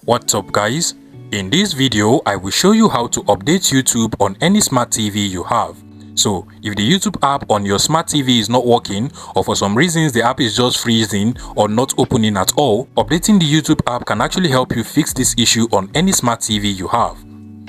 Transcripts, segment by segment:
What's up guys? In this video, I will show you how to update YouTube on any smart TV you have. So, if the YouTube app on your smart TV is not working, or for some reasons the app is just freezing or not opening at all, updating the YouTube app can actually help you fix this issue on any smart TV you have.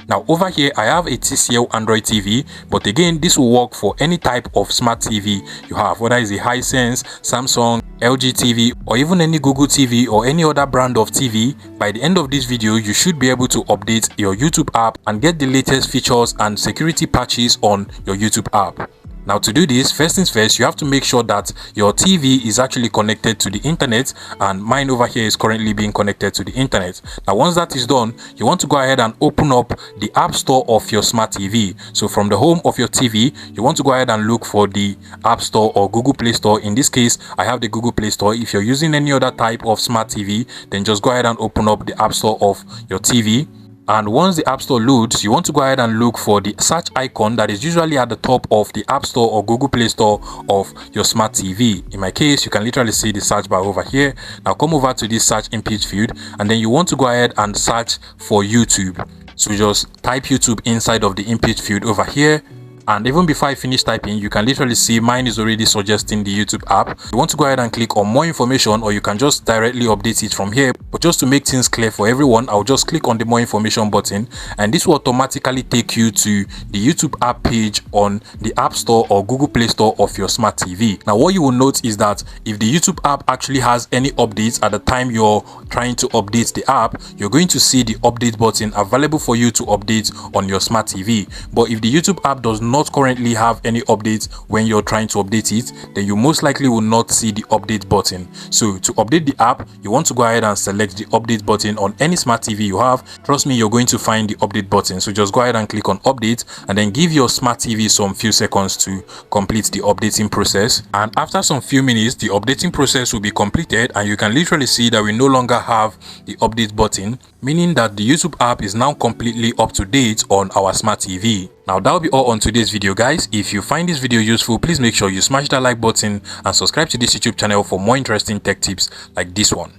Now over here I have a TCL Android TV, but again this will work for any type of smart TV you have, whether it's a Hisense, Samsung, LG TV, or even any Google TV or any other brand of TV. By the end of this video you should be able to update your YouTube app and get the latest features and security patches on your YouTube app. Now to do this, first things first, you have to make sure that your TV is actually connected to the internet, and mine over here is currently being connected to the internet. Now once that is done, you want to go ahead and open up the App Store of your smart TV. So from the home of your TV, you want to go ahead and look for the App Store or Google Play Store. In this case, I have the Google Play Store. If you're using any other type of smart TV, then just go ahead and open up the App Store of your TV. And once the App Store loads, you want to go ahead and look for the search icon that is usually at the top of the App Store or Google Play Store of your smart TV. In my case, you can literally see the search bar over here. Now come over to this search input field, and then you want to go ahead and search for YouTube. So just type YouTube inside of the input field over here. And even before I finish typing, you can literally see mine is already suggesting the YouTube app. You want to go ahead and click on more information, or you can just directly update it from here. But just to make things clear for everyone, I'll just click on the more information button, and this will automatically take you to the YouTube app page on the App Store or Google Play Store of your smart TV. Now what you will note is that if the YouTube app actually has any updates at the time you're trying to update the app, you're going to see the update button available for you to update on your smart TV. But if the YouTube app does not currently have any updates when you're trying to update it, then you most likely will not see the update button. So to update the app, you want to go ahead and select the update button on any smart TV you have. Trust me, you're going to find the update button. So just go ahead and click on update, and then give your smart TV some few seconds to complete the updating process. And after some few minutes, the updating process will be completed, and you can literally see that we no longer have the update button, meaning that the YouTube app is now completely up to date on our smart TV. Now that'll be all on today's video guys. If you find this video useful, please make sure you smash that like button and subscribe to this YouTube channel for more interesting tech tips like this one.